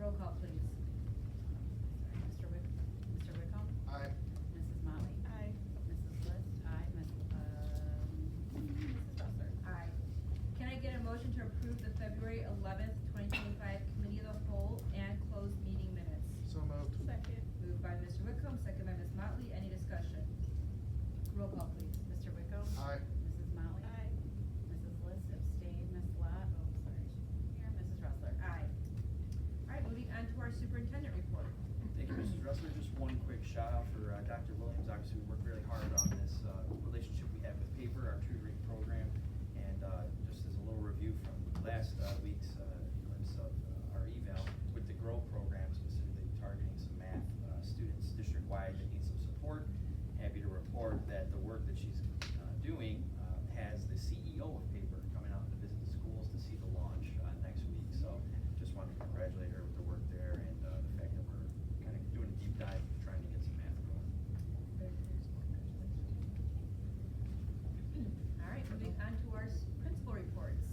Roll call, please. Mr. Wickham? Aye. Mrs. Motley? Aye. Mrs. List? Aye. Mrs. Dresser? Aye. Can I get a motion to approve the February 11th, 2025 Committee of the Whole and closed meeting minutes? So moved. Second. Moved by Mr. Wickham, second by Ms. Motley. Any discussion? Roll call, please. Mr. Wickham? Aye. Mrs. Motley? Aye. Mrs. List abstained. Ms. Lot? Oh, sorry. Here, Mrs. Ressler? Aye. All right, moving on to our superintendent report. Thank you, Mrs. Ressler. Just one quick shout out for Dr. Williams. Obviously, we work really hard on this relationship we have with paper, our tutoring program. And just as a little review from last week's glimpse of our eval with the GROW program, specifically targeting some math students district-wide that need some support. Happy to report that the work that she's doing has the CEO of paper coming out to visit the schools to see the launch next week. So just wanted to congratulate her with the work there and the fact that we're kind of doing a deep dive trying to get some math going. All right, moving on to our principal reports.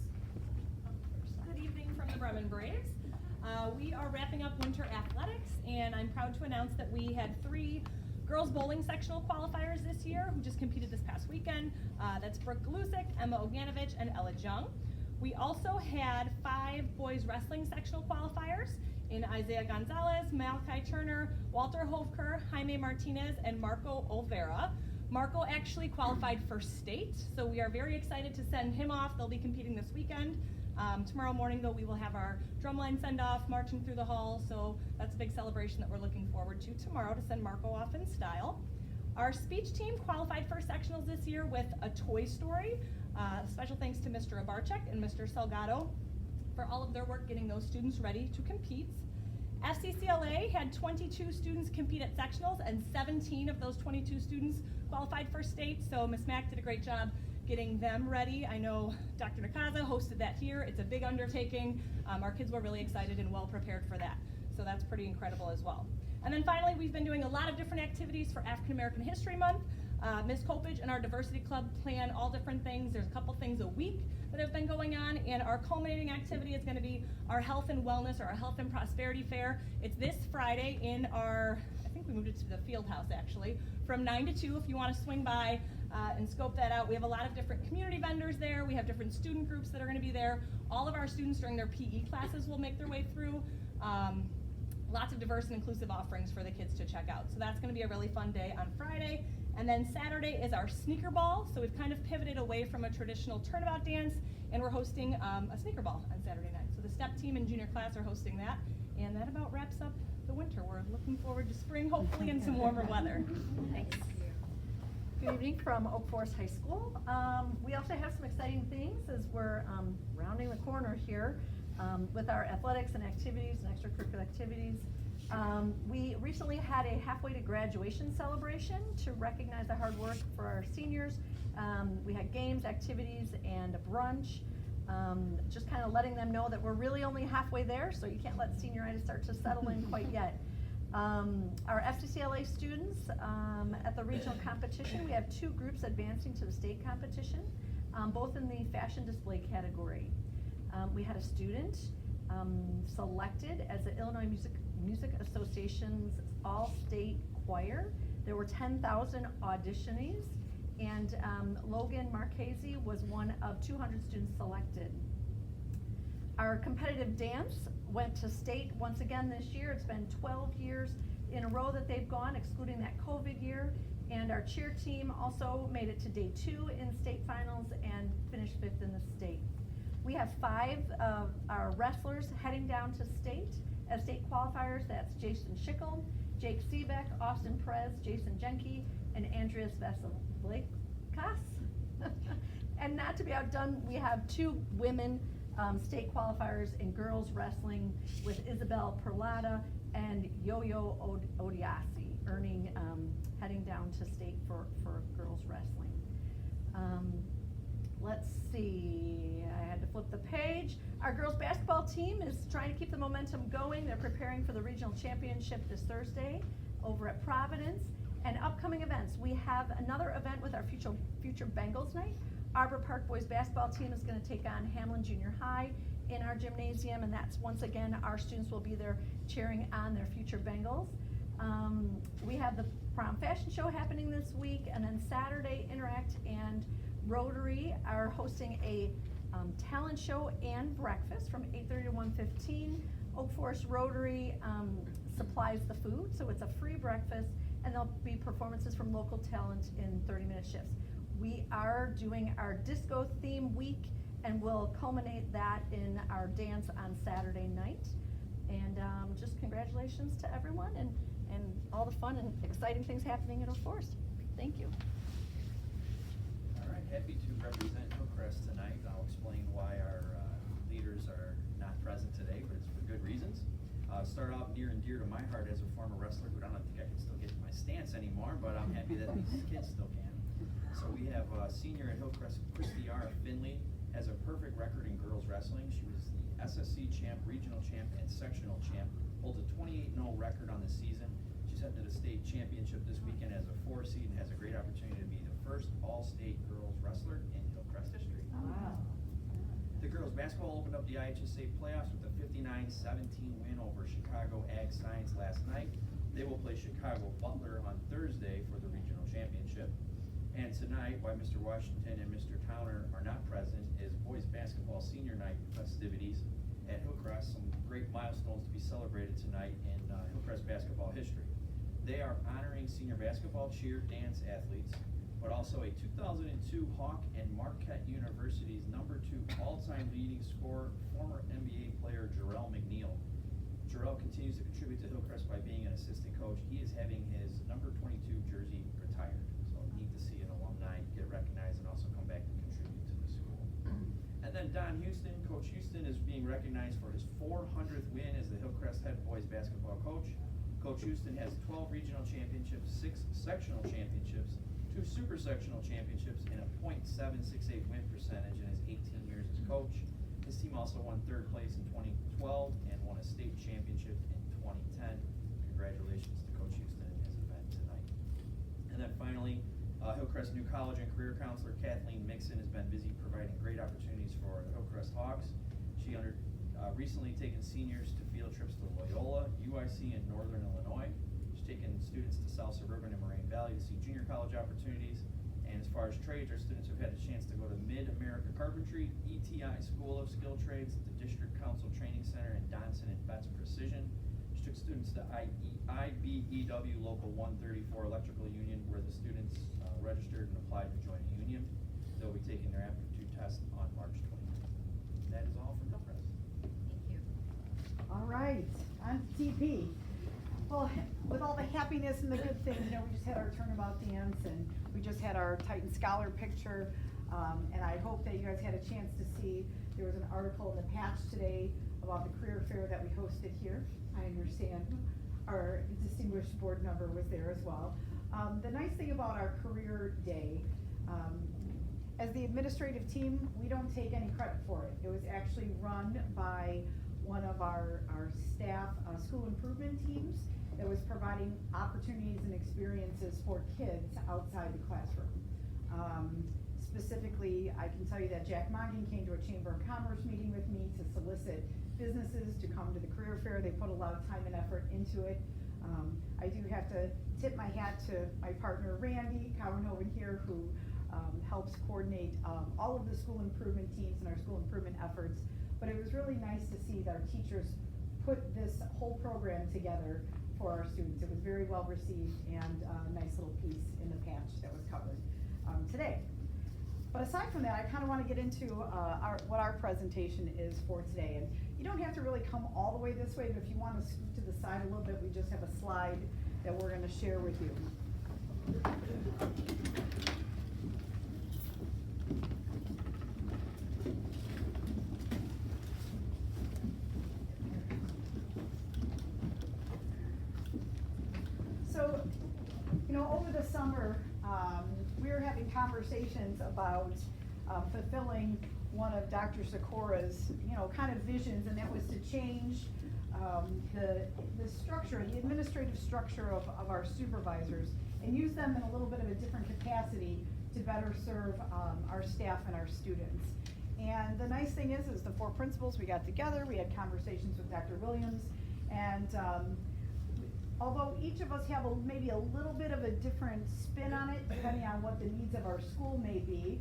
Good evening from the Bremen Braves. We are wrapping up winter athletics, and I'm proud to announce that we had 3 girls bowling sectional qualifiers this year who just competed this past weekend. That's Brooke Galusik, Emma Ognanovich, and Ella Jung. We also had 5 boys wrestling sectional qualifiers in Isaiah Gonzalez, Malachi Turner, Walter Hovker, Jaime Martinez, and Marco Olvera. Marco actually qualified for state, so we are very excited to send him off. They'll be competing this weekend. Tomorrow morning, though, we will have our drumline send-off, marching through the hall, so that's a big celebration that we're looking forward to tomorrow to send Marco off in style. Our speech team qualified for sectionals this year with a Toy Story. Special thanks to Mr. Abarchek and Mr. Salgado for all of their work getting those students ready to compete. FCCLA had 22 students compete at sectionals, and 17 of those 22 students qualified for state, so Ms. Mack did a great job getting them ready. I know Dr. Nakaza hosted that here. It's a big undertaking. Our kids were really excited and well prepared for that, so that's pretty incredible as well. And then finally, we've been doing a lot of different activities for African American History Month. Ms. Kopich and our Diversity Club plan all different things. There's a couple things a week that have been going on, and our culminating activity is going to be our Health and Wellness, or our Health and Prosperity Fair. It's this Friday in our, I think we moved it to the field house actually, from 9 to 2 if you want to swing by and scope that out. We have a lot of different community vendors there. We have different student groups that are going to be there. All of our students during their PE classes will make their way through. Lots of diverse and inclusive offerings for the kids to check out. So that's going to be a really fun day on Friday. And then Saturday is our sneaker ball. So we've kind of pivoted away from a traditional turnabout dance, and we're hosting a sneaker ball on Saturday night. So the step team and junior class are hosting that. And that about wraps up the winter. We're looking forward to spring, hopefully, and some warmer weather. Thanks. Good evening from Oak Forest High School. We also have some exciting things as we're rounding the corner here with our athletics and activities and extracurricular activities. We recently had a halfway to graduation celebration to recognize the hard work for our seniors. We had games, activities, and a brunch. Just kind of letting them know that we're really only halfway there, so you can't let senioritis start to settle in quite yet. Our FCCLA students at the regional competition, we have 2 groups advancing to the state competition, both in the fashion display category. We had a student selected as the Illinois Music Association's all-state choir. There were 10,000 auditionees, and Logan Marchese was one of 200 students selected. Our competitive dance went to state once again this year. It's been 12 years in a row that they've gone, excluding that COVID year. And our cheer team also made it to day 2 in state finals and finished 5th in the state. We have 5 of our wrestlers heading down to state as state qualifiers. That's Jason Schickel, Jake Seebeck, Austin Perez, Jason Jenke, and Andreas Veselikas. And not to be outdone, we have 2 women state qualifiers in girls wrestling with Isabel Perlada and Yo-Yo Odiasi, earning heading down to state for girls wrestling. Let's see, I had to flip the page. Our girls basketball team is trying to keep the momentum going. They're preparing for the regional championship this Thursday over at Providence. And upcoming events, we have another event with our future Bengals night. Arbor Park boys basketball team is going to take on Hamlin Junior High in our gymnasium, and that's once again our students will be there cheering on their future Bengals. We have the prom fashion show happening this week, and then Saturday, Interact and Rotary are hosting a talent show and breakfast from 8:30 to 1:15. Oak Forest Rotary supplies the food, so it's a free breakfast, and there'll be performances from local talent in 30-minute shifts. We are doing our disco theme week, and we'll culminate that in our dance on Saturday night. And just congratulations to everyone, and all the fun and exciting things happening at Oak Forest. Thank you. All right, happy to represent Hillcrest tonight. I'll explain why our leaders are not present today, but it's for good reasons. Start off near and dear to my heart as a former wrestler, who I don't think I can still get my stance anymore, but I'm happy that these kids still can. So we have senior at Hillcrest, Christy R. Finley, has a perfect record in girls wrestling. She was the SSC champ, regional champ, and sectional champ, holds a 28-0 record on the season. She's headed to the state championship this weekend as a 4 seed and has a great opportunity to be the first all-state girls wrestler in Hillcrest history. Wow. The girls basketball opened up the IHSA playoffs with a 59-17 win over Chicago Ag Science last night. They will play Chicago Butler on Thursday for the regional championship. And tonight, why Mr. Washington and Mr. Towner are not present, is boys basketball senior night festivities at Hillcrest. Some great milestones to be celebrated tonight in Hillcrest basketball history. They are honoring senior basketball, cheer, dance athletes, but also a 2002 Hawk and Marquette University's #2 all-time leading scorer, former NBA player Jarrell McNeil. Jarrell continues to contribute to Hillcrest by being an assistant coach. He is having his #22 jersey retired. So neat to see an alumni get recognized and also come back and contribute to the school. And then Don Houston, Coach Houston is being recognized for his 400th win as the Hillcrest head boys basketball coach. Coach Houston has 12 regional championships, 6 sectional championships, 2 super sectional championships, and a .768 win percentage in his 18 years as coach. His team also won 3rd place in 2012 and won a state championship in 2010. Congratulations to Coach Houston and his event tonight. And then finally, Hillcrest new college and career counselor Kathleen Mixon has been busy providing great opportunities for the Hillcrest Hawks. She recently taken seniors to field trips to Loyola, UIC, and Northern Illinois. She's taken students to South Suburban and Moraine Valley to see junior college opportunities. And as far as trades, our students have had a chance to go to Mid-America Carpentry, ETI School of Skilled Trades, the District Council Training Center, and Donson and Betts Precision. She took students to IBEW Local 134 Electrical Union, where the students registered and applied to join a union. They'll be taking their aptitude test on March 20th. That is all from Hillcrest. Thank you. All right, on to TP. Well, with all the happiness and the good things, we just had our turnabout dance and we just had our Titan Scholar picture. And I hope that you guys had a chance to see, there was an article in the Patch today about the career fair that we hosted here. I understand our distinguished board member was there as well. The nice thing about our career day, as the administrative team, we don't take any credit for it. It was actually run by one of our staff school improvement teams that was providing opportunities and experiences for kids outside the classroom. Specifically, I can tell you that Jack Mongan came to a Chamber of Commerce meeting with me to solicit businesses to come to the career fair. They put a lot of time and effort into it. I do have to tip my hat to my partner Randy Cowanhoven here, who helps coordinate all of the school improvement teams and our school improvement efforts. But it was really nice to see that our teachers put this whole program together for our students. It was very well received and a nice little piece in the Patch that was covered today. But aside from that, I kind of want to get into what our presentation is for today. And you don't have to really come all the way this way, but if you want to scoot to the side a little bit, we just have a slide that we're going to share with you. So, over the summer, we were having conversations about fulfilling one of Dr. Sikора's, kind of visions, and that was to change the structure, the administrative structure of our supervisors, and use them in a little bit of a different capacity to better serve our staff and our students. And the nice thing is the 4 principals, we got together, we had conversations with Dr. Williams, And although each of us have maybe a little bit of a different spin on it, depending on what the needs of our school may be,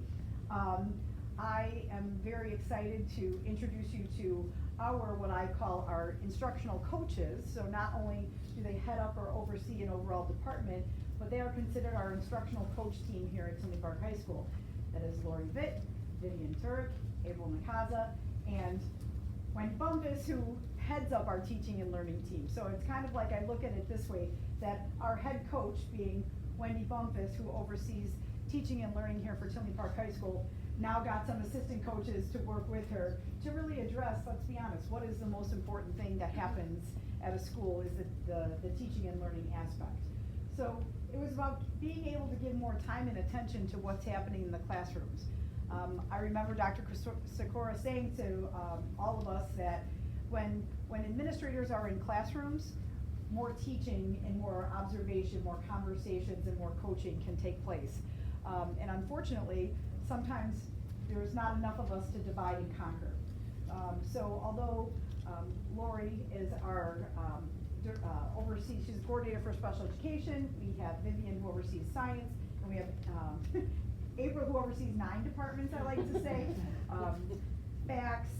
I am very excited to introduce you to what I call our instructional coaches. So not only do they head up or oversee an overall department, but they are considered our instructional coach team here at Tinley Park High School. That is Lori Vitt, Vivian Turek, Abel Nakaza, and Wendy Bumpus, who heads up our teaching and learning team. So it's kind of like, I look at it this way, that our head coach, being Wendy Bumpus, who oversees teaching and learning here for Tinley Park High School, now got some assistant coaches to work with her to really address, let's be honest, what is the most important thing that happens at a school is the teaching and learning aspect. So it was about being able to give more time and attention to what's happening in the classrooms. I remember Dr. Sikora saying to all of us that when administrators are in classrooms, more teaching and more observation, more conversations, and more coaching can take place. And unfortunately, sometimes there's not enough of us to divide and conquer. So although Lori is our oversees, she's coordinator for special education, we have Vivian who oversees science, and we have April who oversees 9 departments, I like to say, facts,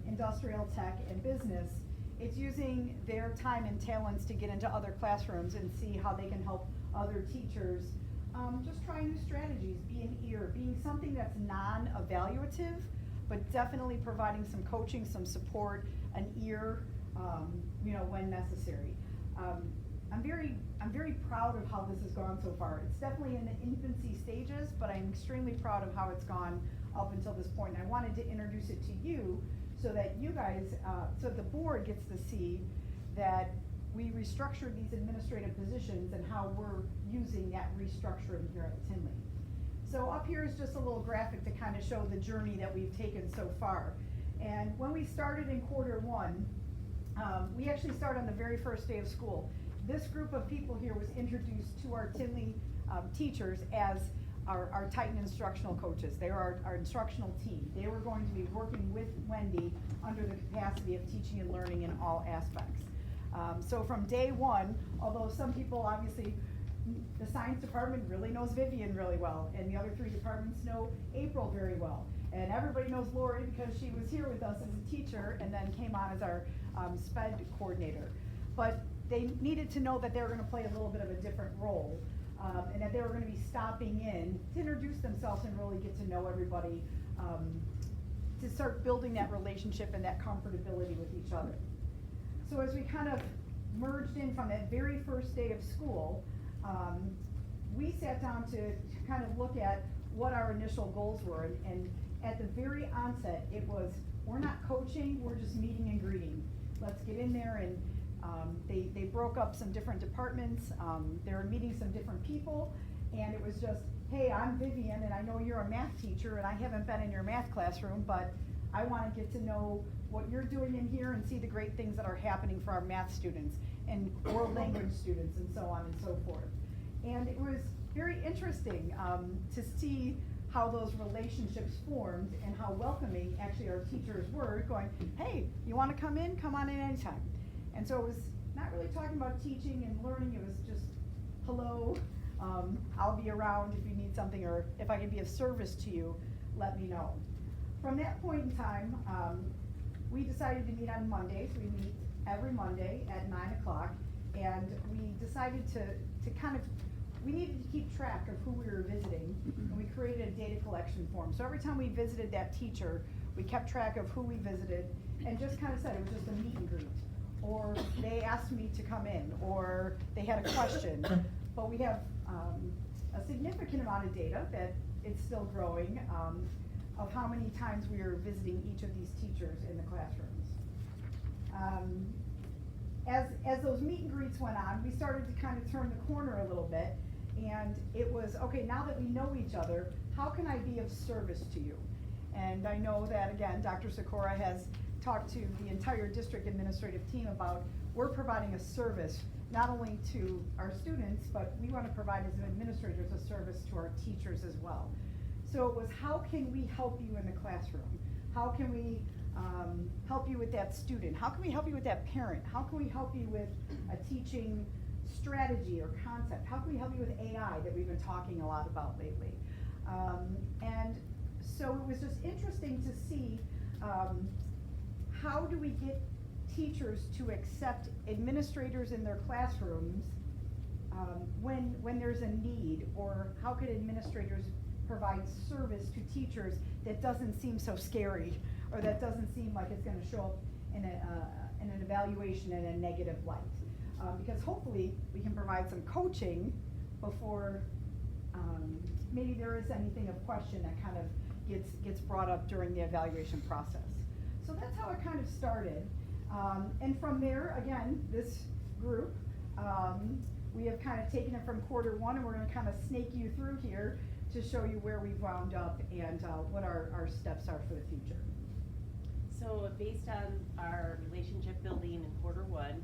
industrial tech, and business. It's using their time and talents to get into other classrooms and see how they can help other teachers just try new strategies, be an ear, being something that's non-evaluative, but definitely providing some coaching, some support, an ear, when necessary. I'm very proud of how this has gone so far. It's definitely in the infancy stages, but I'm extremely proud of how it's gone up until this point. And I wanted to introduce it to you so that you guys, so the board gets to see that we restructured these administrative positions and how we're using that restructuring here at Tinley. So up here is just a little graphic to kind of show the journey that we've taken so far. And when we started in Q1, we actually started on the very first day of school. This group of people here was introduced to our Tinley teachers as our Titan instructional coaches. They were our instructional team. They were going to be working with Wendy under the capacity of teaching and learning in all aspects. So from day one, although some people obviously, the science department really knows Vivian really well, and the other 3 departments know April very well. And everybody knows Lori because she was here with us as a teacher and then came on as our SPED coordinator. But they needed to know that they were going to play a little bit of a different role, and that they were going to be stopping in to introduce themselves and really get to know everybody, to start building that relationship and that comfortability with each other. So as we kind of merged in from that very first day of school, we sat down to kind of look at what our initial goals were. And at the very onset, it was, we're not coaching, we're just meeting and greeting. Let's get in there. And they broke up some different departments. They were meeting some different people. And it was just, hey, I'm Vivian, and I know you're a math teacher, and I haven't been in your math classroom, but I want to get to know what you're doing in here and see the great things that are happening for our math students and world language students and so on and so forth. And it was very interesting to see how those relationships formed and how welcoming actually our teachers were, going, hey, you want to come in? Come on in anytime. And so it was not really talking about teaching and learning, it was just, hello, I'll be around if you need something, or if I can be of service to you, let me know. From that point in time, we decided to meet on Mondays. We meet every Monday at 9 o'clock, and we decided to kind of, we needed to keep track of who we were visiting, and we created a data collection form. So every time we visited that teacher, we kept track of who we visited, and just kind of said it was just a meet and greet, or they asked me to come in, or they had a question. But we have a significant amount of data that it's still growing, of how many times we are visiting each of these teachers in the classrooms. As those meet and greets went on, we started to kind of turn the corner a little bit, and it was, okay, now that we know each other, how can I be of service to you? And I know that, again, Dr. Sikora has talked to the entire district administrative team about, we're providing a service not only to our students, but we want to provide as administrators a service to our teachers as well. So it was, how can we help you in the classroom? How can we help you with that student? How can we help you with that parent? How can we help you with a teaching strategy or concept? How can we help you with AI that we've been talking a lot about lately? And so it was just interesting to see how do we get teachers to accept administrators in their classrooms when there's a need, or how could administrators provide service to teachers that doesn't seem so scary, or that doesn't seem like it's going to show up in an evaluation in a negative light. Because hopefully we can provide some coaching before maybe there is anything of question that kind of gets brought up during the evaluation process. So that's how it kind of started. And from there, again, this group, we have kind of taken it from quarter one, and we're going to kind of snake you through here to show you where we've wound up and what our steps are for the future. So based on our relationship building in quarter one,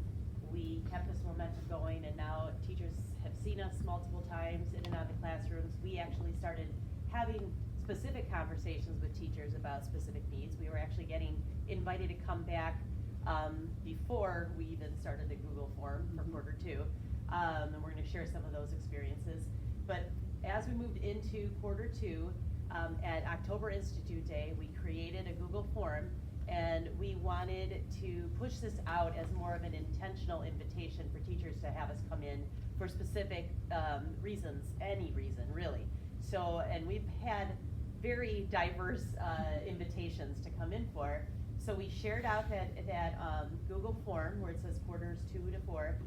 we kept this momentum going, and now teachers have seen us multiple times in and out of the classrooms. We actually started having specific conversations with teachers about specific needs. We were actually getting invited to come back before we even started the Google form for quarter two, and we're going to share some of those experiences. But as we moved into quarter two, at October Institute Day, we created a Google form, and we wanted to push this out as more of an intentional invitation for teachers to have us come in for specific reasons, any reason really. So, and we've had very diverse invitations to come in for. So we shared out that Google form where it says quarters 2 to 4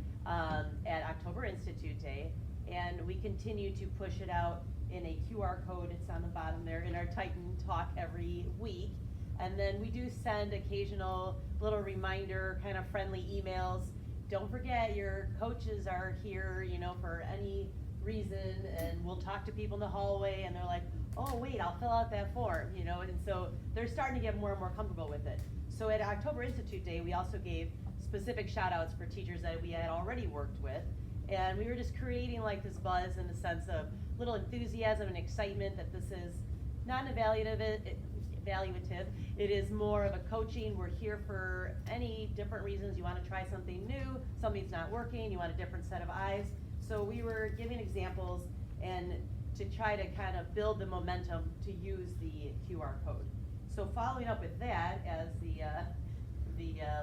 at October Institute Day, and we continue to push it out in a QR code. It's on the bottom there in our Titan Talk every week. And then we do send occasional little reminder, kind of friendly emails. Don't forget your coaches are here, you know, for any reason, and we'll talk to people in the hallway, and they're like, oh wait, I'll fill out that form, you know, and so they're starting to get more and more comfortable with it. So at October Institute Day, we also gave specific shout outs for teachers that we had already worked with, and we were just creating like this buzz in the sense of little enthusiasm and excitement that this is not an evaluative, it is more of a coaching. We're here for any different reasons. You want to try something new, something's not working, you want a different set of eyes. So we were giving examples and to try to kind of build the momentum to use the QR code. So following up with that, as the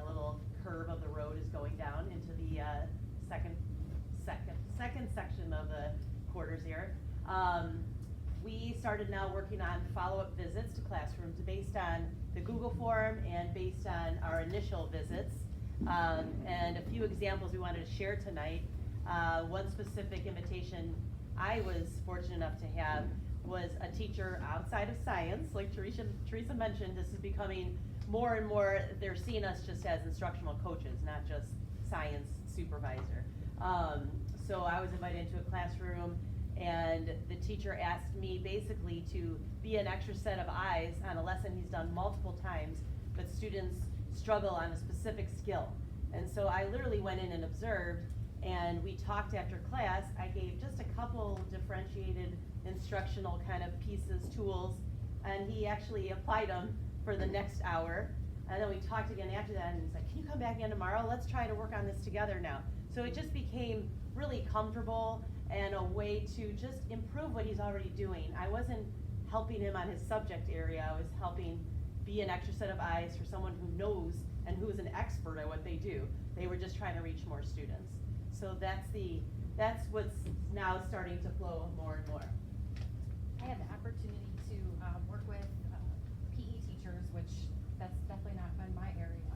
little curve of the road is going down into the second section of the quarters here, we started now working on follow-up visits to classrooms based on the Google form and based on our initial visits. And a few examples we wanted to share tonight. One specific invitation I was fortunate enough to have was a teacher outside of science. Like Teresa mentioned, this is becoming more and more, they're seeing us just as instructional coaches, not just science supervisor. So I was invited into a classroom, and the teacher asked me basically to be an extra set of eyes on a lesson he's done multiple times, but students struggle on a specific skill. And so I literally went in and observed, and we talked after class. I gave just a couple differentiated instructional kind of pieces, tools, and he actually applied them for the next hour. And then we talked again after that, and he's like, can you come back again tomorrow? Let's try to work on this together now. So it just became really comfortable and a way to just improve what he's already doing. I wasn't helping him on his subject area. I was helping be an extra set of eyes for someone who knows and who is an expert at what they do. They were just trying to reach more students. So that's what's now starting to flow more and more. I had the opportunity to work with PE teachers, which that's definitely not been my area,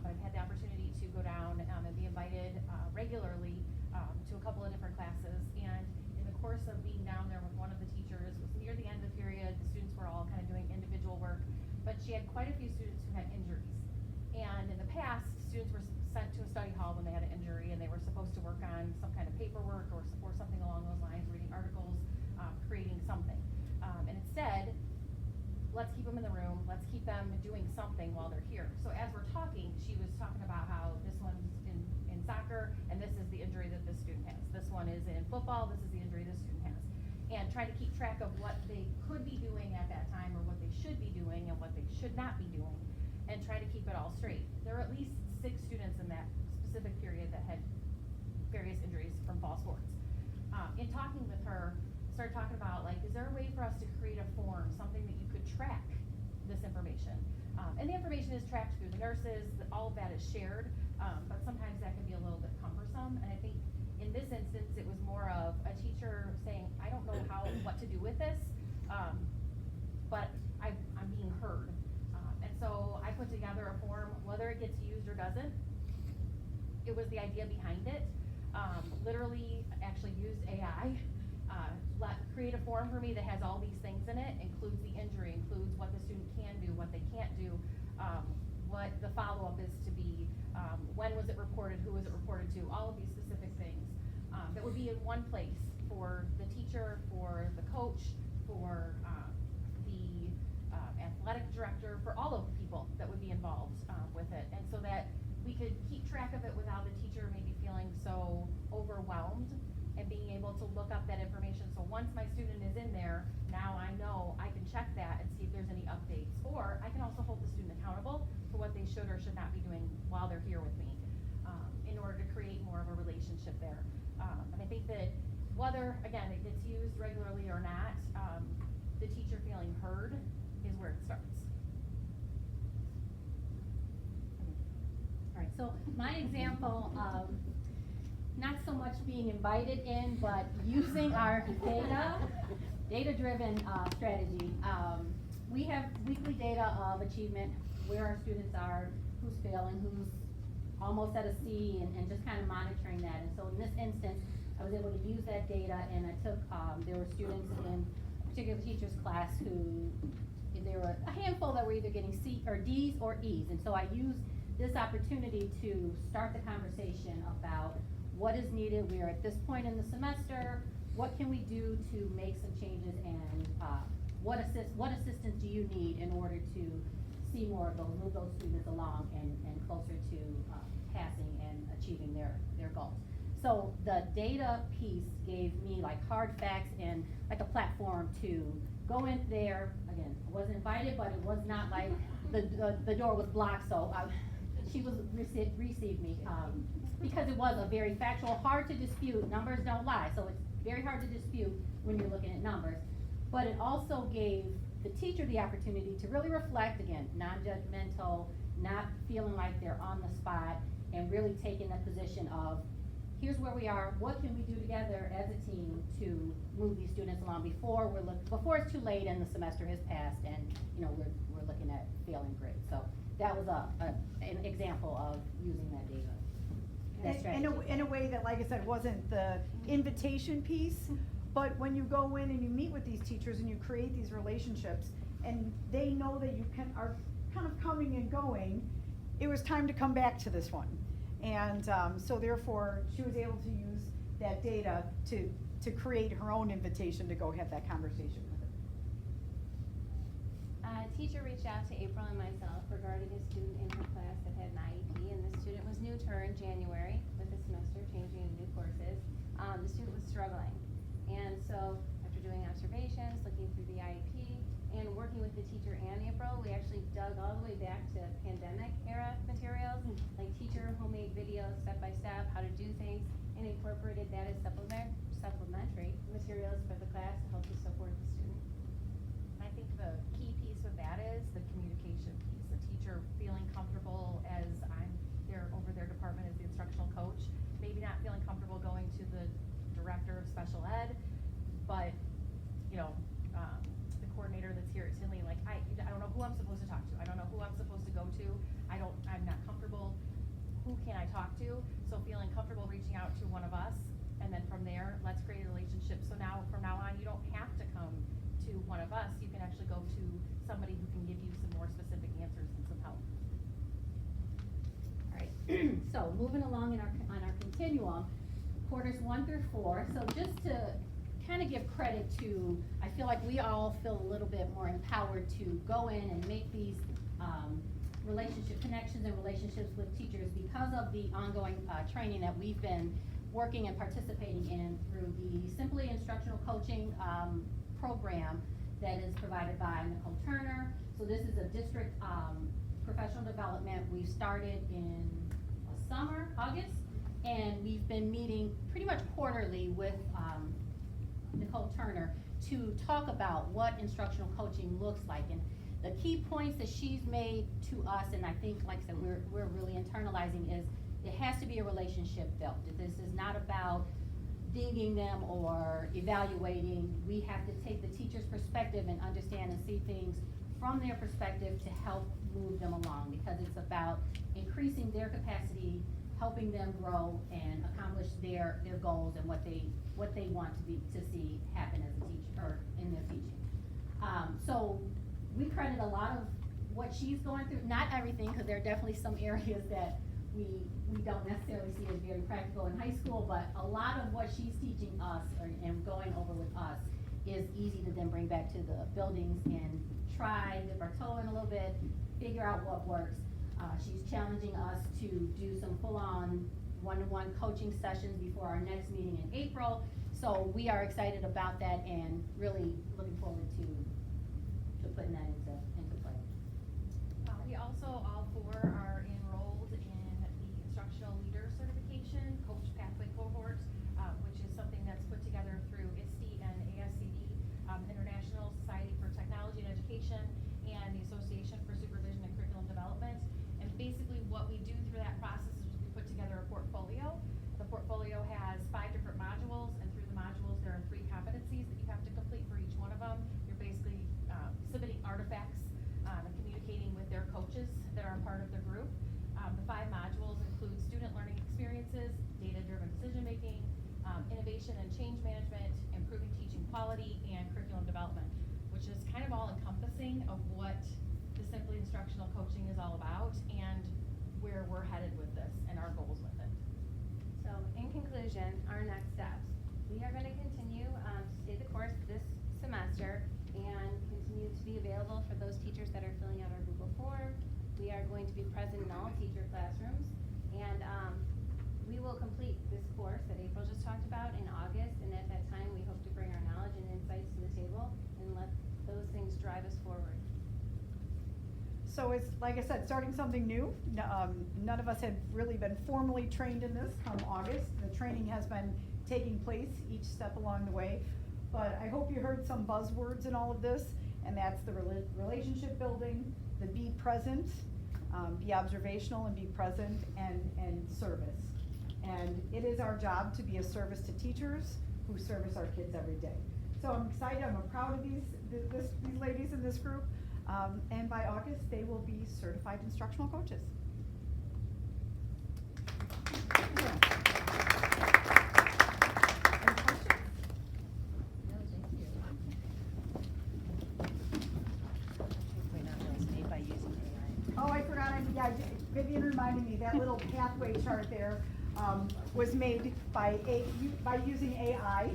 but I've had the opportunity to go down and be invited regularly to a couple of different classes. And in the course of being down there with one of the teachers, it was near the end of the period, the students were all kind of doing individual work, but she had quite a few students who had injuries. And in the past, students were sent to a study hall when they had an injury, and they were supposed to work on some kind of paperwork or something along those lines, reading articles, creating something. And instead, let's keep them in the room, let's keep them doing something while they're here. So as we're talking, she was talking about how this one's in soccer, and this is the injury that this student has. This one is in football, this is the injury this student has. And trying to keep track of what they could be doing at that time, or what they should be doing and what they should not be doing. and try to keep it all straight. There were at least 6 students in that specific period that had various injuries from fall sports. In talking with her, started talking about, like, is there a way for us to create a form, something that you could track this information? And the information is tracked through the nurses, all of that is shared, but sometimes that can be a little bit cumbersome. And I think in this instance, it was more of a teacher saying, I don't know what to do with this, but I'm being heard. And so I put together a form, whether it gets used or doesn't. It was the idea behind it. Literally actually used AI, create a form for me that has all these things in it, includes the injury, includes what the student can do, what they can't do, what the follow-up is to be, when was it reported, who was it reported to, all of these specific things that would be in one place for the teacher, for the coach, for the athletic director, for all of the people that would be involved with it. And so that we could keep track of it without the teacher maybe feeling so overwhelmed, and being able to look up that information. So once my student is in there, now I know I can check that and see if there's any updates. Or I can also hold the student accountable for what they should or should not be doing while they're here with me, in order to create more of a relationship there. And I think that whether, again, it gets used regularly or not, the teacher feeling heard is where it starts. All right, so my example of not so much being invited in, but using our data-driven strategy. We have weekly data of achievement, where our students are, who's failing, who's almost at a C, and just kind of monitoring that. And so in this instance, I was able to use that data, and I took, there were students in a particular teacher's class who, there were a handful that were either getting C or D's or E's. And so I used this opportunity to start the conversation about what is needed. We are at this point in the semester. What can we do to make some changes, and what assistance do you need in order to see more of those, move those students along and closer to passing and achieving their goals. So the data piece gave me like hard facts and like a platform to go in there. Again, I wasn't invited, but it was not like the door was blocked, so she received me. Because it was a very factual, hard to dispute, numbers don't lie, so it's very hard to dispute when you're looking at numbers. But it also gave the teacher the opportunity to really reflect, again, non-judgmental, not feeling like they're on the spot, and really taking the position of, here's where we are, what can we do together as a team to move these students along before it's too late and the semester has passed, and we're looking at failing grades. So that was an example of using that data. In a way that, like I said, wasn't the invitation piece, but when you go in and you meet with these teachers and you create these relationships, and they know that you are kind of coming and going, it was time to come back to this one. And so therefore, she was able to use that data to create her own invitation to go have that conversation with her. A teacher reached out to April and myself regarding a student in her class that had an IEP, and the student was new to her in January with the semester changing into new courses. The student was struggling, and so after doing observations, looking through the IEP, and working with the teacher and April, we actually dug all the way back to pandemic era materials, like teacher homemade videos, step by step, how to do things, and incorporated that as supplementary materials for the class to help to support the student. I think the key piece with that is the communication piece. The teacher feeling comfortable as I'm there over their department as the instructional coach, maybe not feeling comfortable going to the director of special ed, but the coordinator that's here at Tinley, like I don't know who I'm supposed to talk to. I don't know who I'm supposed to go to. I'm not comfortable. Who can I talk to? So feeling comfortable reaching out to one of us, and then from there, let's create a relationship. So from now on, you don't have to come to one of us. You can actually go to somebody who can give you some more specific answers and some help. All right, so moving along on our continuum, quarters 1 through 4. So just to kind of give credit to, I feel like we all feel a little bit more empowered to go in and make these relationship connections and relationships with teachers because of the ongoing training that we've been working and participating in through the Simply Instructional Coaching program that is provided by Nicole Turner. So this is a district professional development. We started in the summer, August, and we've been meeting pretty much quarterly with Nicole Turner to talk about what instructional coaching looks like. And the key points that she's made to us, and I think, like I said, we're really internalizing, is it has to be a relationship built. This is not about dinging them or evaluating. We have to take the teacher's perspective and understand and see things from their perspective to help move them along, because it's about increasing their capacity, helping them grow and accomplish their goals and what they want to see happen as a teacher or in their teaching. So we credit a lot of what she's going through, not everything, because there are definitely some areas that we don't necessarily see as very practical in high school, but a lot of what she's teaching us and going over with us is easy to then bring back to the buildings and try, dip our toe in a little bit, figure out what works. She's challenging us to do some full-on one-to-one coaching sessions before our next meeting in April. So we are excited about that and really looking forward to putting that into play. We also, all four are enrolled in the Instructional Leader Certification Coach Pathway Cohort, which is something that's put together through ISTE and ASCD, International Society for Technology and Education, and the Association for Supervision and Curriculum Development. And basically what we do through that process is we put together a portfolio. The portfolio has 5 different modules, and through the modules there are 3 competencies that you have to complete for each one of them. You're basically submitting artifacts and communicating with their coaches that are a part of the group. The 5 modules include student learning experiences, data-driven decision-making, innovation and change management, improving teaching quality, and curriculum development, which is kind of all encompassing of what the Simply Instructional Coaching is all about and where we're headed with this and our goals with it. So in conclusion, our next steps, we are going to continue to stay the course this semester and continue to be available for those teachers that are filling out our Google form. We are going to be present in all teacher classrooms, and we will complete this course that April just talked about in August, and at that time we hope to bring our knowledge and insights to the table and let those things drive us forward. So it's, like I said, starting something new. None of us had really been formally trained in this come August. The training has been taking place each step along the way. But I hope you heard some buzzwords in all of this, and that's the relationship building, the be present, be observational and be present, and service. And it is our job to be a service to teachers who service our kids every day. So I'm excited, I'm proud of these ladies in this group. And by August, they will be certified instructional coaches. Yeah. Any questions? No, thank you. We're not going to stay by using AI. Oh, I forgot, Vivian reminded me, that little pathway chart there was made by using AI.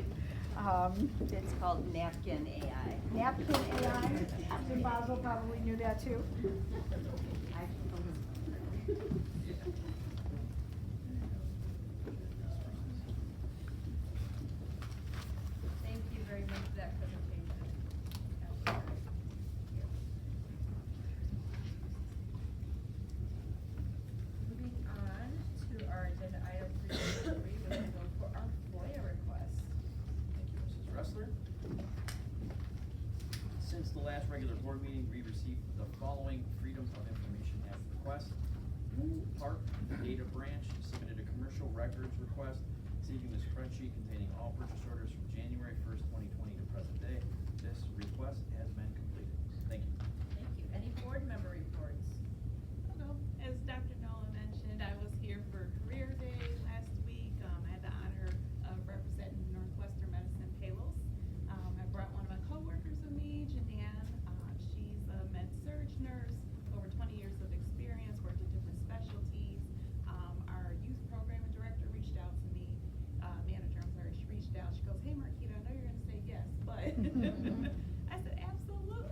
It's called Napkin AI. Napkin AI. Jim Boswell probably knew that too. Thank you very much for that presentation. Moving on to our agenda item 3, we're going to go for our FOIA request. Thank you, Mrs. Ressler. Since the last regular board meeting, we received the following Freedom of Information Act request. Wu Park Data Branch submitted a commercial records request, seeking the spreadsheet containing all purchase orders from January 1st, 2020 to present day. This request has been completed. Thank you. Thank you. Any board member reports? Hello. As Dr. Nolan mentioned, I was here for Career Day last week. I had the honor of representing Northwestern Medicine Palos. I brought one of my coworkers with me, Jananne. She's a med-surg nurse, over 20 years of experience, worked in different specialties. Our youth program director reached out to me, manager, I'm sorry, she reached out. She goes, "Hey, Marquita, I know you're going to say yes, but I said, absolutely.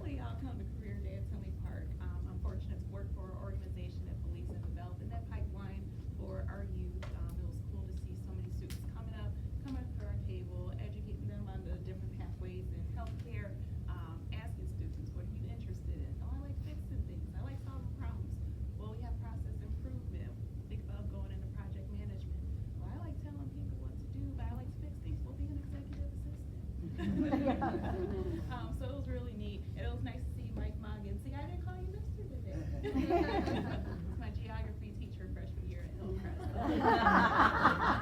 So it was really neat. And it was nice to see Mike Moggins. See, I didn't call you Mr. today. It's my geography teacher freshman year at Hillcrest.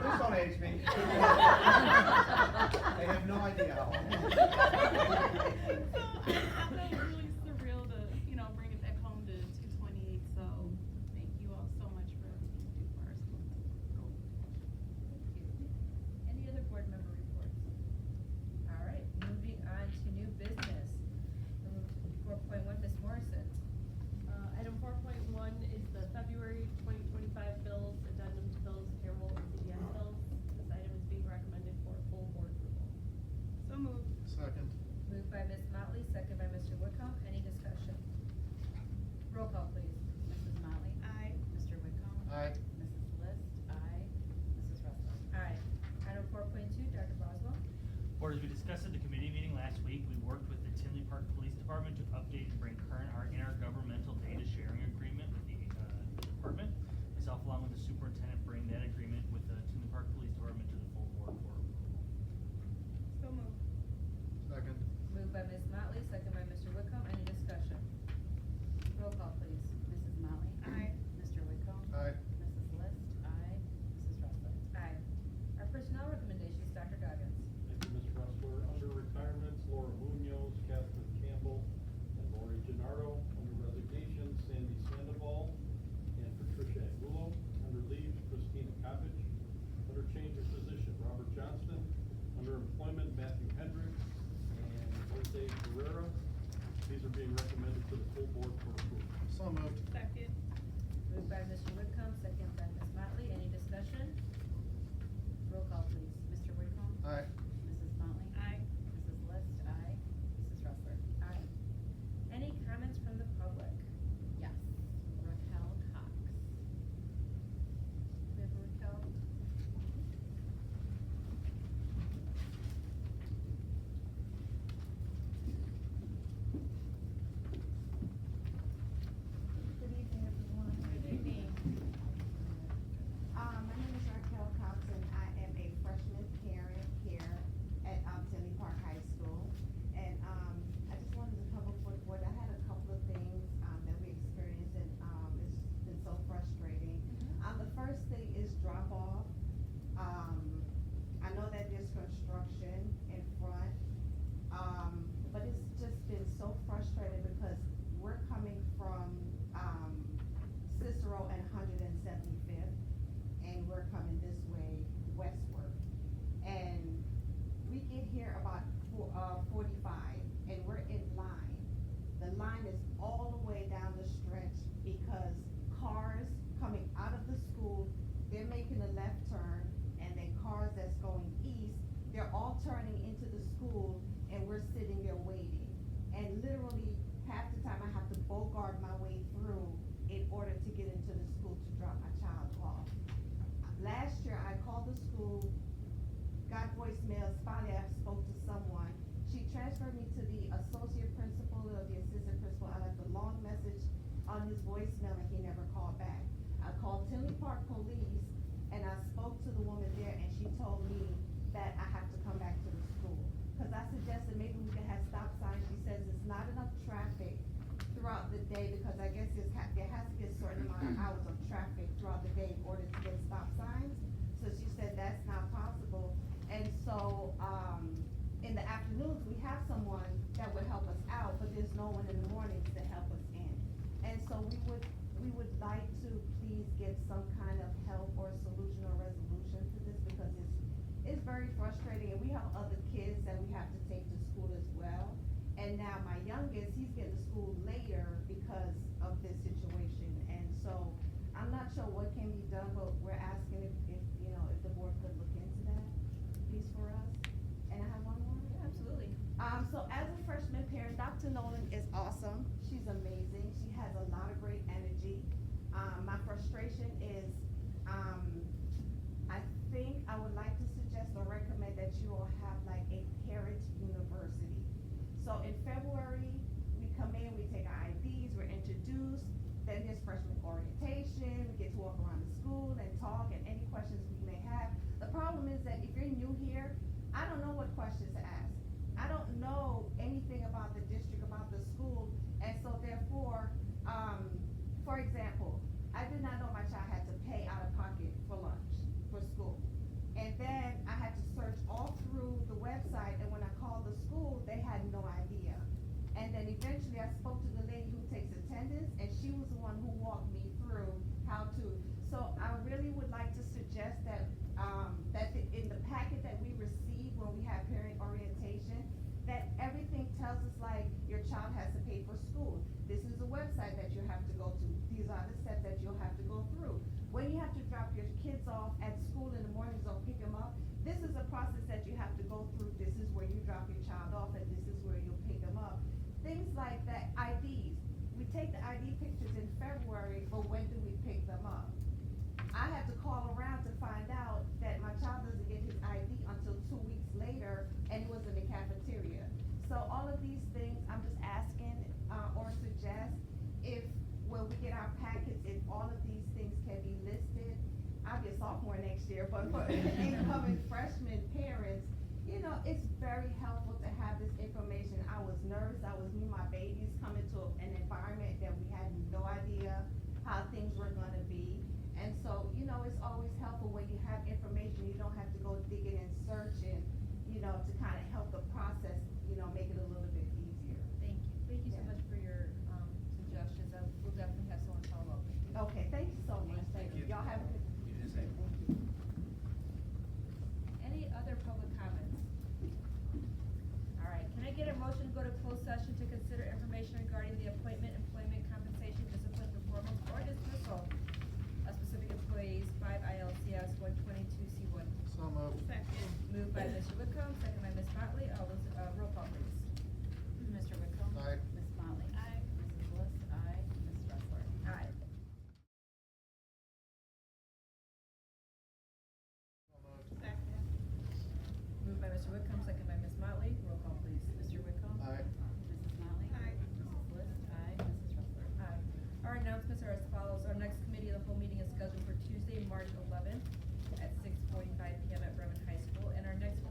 Please don't age me. They have no idea how old I am. So I felt really surreal to, bring it back home to 228. So thank you all so much for everything you do for our school. Thank you. Any other board member reports? All right, moving on to new business. 4.1, Ms. Morrison. Item 4.1 is the February 2025 bills, addendum to bills, payroll, and CDS bills. This item is being recommended for full board approval. So moved. Second. Moved by Ms. Motley, second by Mr. Whitcomb. Any discussion? Roll call, please. Mrs. Motley? Aye. Mr. Whitcomb? Aye. Mrs. List? Aye. Mrs. Ressler? Aye. Item 4.2, Dr. Boswell. Board, as we discussed at the committee meeting last week, we worked with the Tinley Park Police Department to update and bring current our intergovernmental data sharing agreement with the department. Myself, along with the superintendent, bring that agreement with the Tinley Park Police Department to the full board for approval. So moved. Second. Moved by Ms. Motley, second by Mr. Whitcomb. Any discussion? Roll call, please. Mrs. Motley? Aye. Mr. Whitcomb? Aye. Mrs. List? Aye. Mrs. Ressler? Aye. Our personnel recommendations, Dr. Goggins. Thank you, Ms. Ressler. Under retirements, Laura Munoz, Catherine Campbell, and Lori Gennaro. Under resignations, Sandy Sandoval and Patricia Angulo. Under leaves, Christina Kovic. Under change of position, Robert Johnston. Under employment, Matthew Hendricks and Jose Ferreira. These are being recommended to the full board for approval. So moved. Second. Moved by Mr. Whitcomb, second by Ms. Motley. Any discussion? Roll call, please. Mr. Whitcomb? Aye. Mrs. Motley? Aye. Mrs. List? Aye. Mrs. Ressler? Aye. Any comments from the public? Yes. Raquel Cox? We have Raquel. Good evening, everyone. Good evening. My name is Raquel Cox, and I am a freshman parent here at Tinley Park High School. And I just wanted to come before the board. I had a couple of things that we experienced, and it's been so frustrating. The first thing is drop off. I know that there's construction in front, but it's just been so frustrating because we're coming from Cicero and 175th, and we're coming this way westward. And we get here about 45, and we're in line. The line is all the way down the stretch because cars coming out of the school, they're making a left turn, and then cars that's going east, they're all turning into the school, and we're sitting there waiting. And literally, half the time I have to bogart my way through in order to get into the school to drop my child off. Last year, I called the school, got voicemails, finally I spoke to someone. She transferred me to the associate principal or the assistant principal. I left a long message on his voicemail and he never called back. I called Tinley Park Police and I spoke to the woman there and she told me that I have to come back to the school. Cause I suggested maybe we could have stop signs. She says it's not enough traffic throughout the day because I guess there has to be a certain amount of hours of traffic throughout the day in order to get stop signs. So she said that's not possible. And so, in the afternoons, we have someone that would help us out, but there's no one in the mornings to help us in. And so we would like to please get some kind of help or solution or resolution to this because it's very frustrating and we have other kids that we have to take to school as well. And now my youngest, he's getting to school later because of this situation. And so I'm not sure what can be done, but we're asking if the board could look into that, please, for us. And I have one more. Yeah, absolutely. So as a freshman parent, Dr. Nolan is awesome. She's amazing. She has a lot of great energy. My frustration is, I think I would like to suggest or recommend that you all have like a parent university. So in February, we come in, we take our IDs, we're introduced, then there's freshman orientation, we get to walk around the school and talk and any questions we may have. The problem is that if you're new here, I don't know what questions to ask. I don't know anything about the district, about the school, and so therefore, for example, I did not know my child had to pay out of pocket for lunch, for school. And then I had to search all through the website, and when I called the school, they had no idea. And then eventually I spoke to the lady who takes attendance, and she was the one who walked me through how to. So I really would like to suggest that, in the packet that we receive when we have parent orientation, that everything tells us like, your child has to pay for school. This is a website that you have to go to. These are the steps that you'll have to go through. When you have to drop your kids off at school in the mornings or pick them up, this is a process that you have to go through. This is where you drop your child off, and this is where you'll pick them up. Things like that, IDs. We take the ID pictures in February, but when do we pick them up? I had to call around to find out that my child doesn't get his ID until 2 weeks later, and it was in the cafeteria. So all of these things, I'm just asking, or suggest, if, when we get our packets, if all of these things can be listed. I'll be a sophomore next year, but for incoming freshman parents, you know, it's very helpful to have this information. I was nervous, I was new, my babies coming to an environment that we had no idea how things were gonna be. And so, you know, it's always helpful when you have information, you don't have to go digging and searching, you know, to kind of help the process, you know, make it a little bit easier. Thank you. Thank you so Yeah. much for your, suggestions. We'll definitely have someone follow up with you. Okay, thank you so much. Thank you. Y'all have a good. You do the same. Thank you. Any other public comments? All right, can I get a motion to go to closed session to consider information regarding the appointment, employment, compensation, discipline, performance, or dismissal of specific employees, 5 ILCS 122C1? So moved. Second. Moved by Mr. Whitcomb, second by Ms. Motley. All those, roll call please. Mr. Whitcomb? Aye. Ms. Motley? Aye. Mrs. Bliss? Aye. Ms. Wrestler? Aye. So moved. Second. Moved by Mr. Whitcomb, second by Ms. Motley. Roll call please. Mr. Whitcomb? Aye. Mrs. Motley? Aye. Mrs. Bliss? Aye. Mrs. Wrestler? Aye. Our announcements are as follows. Our next committee of the whole meeting is scheduled for Tuesday, March 11th at 6:45 PM at Bremen High School. And our next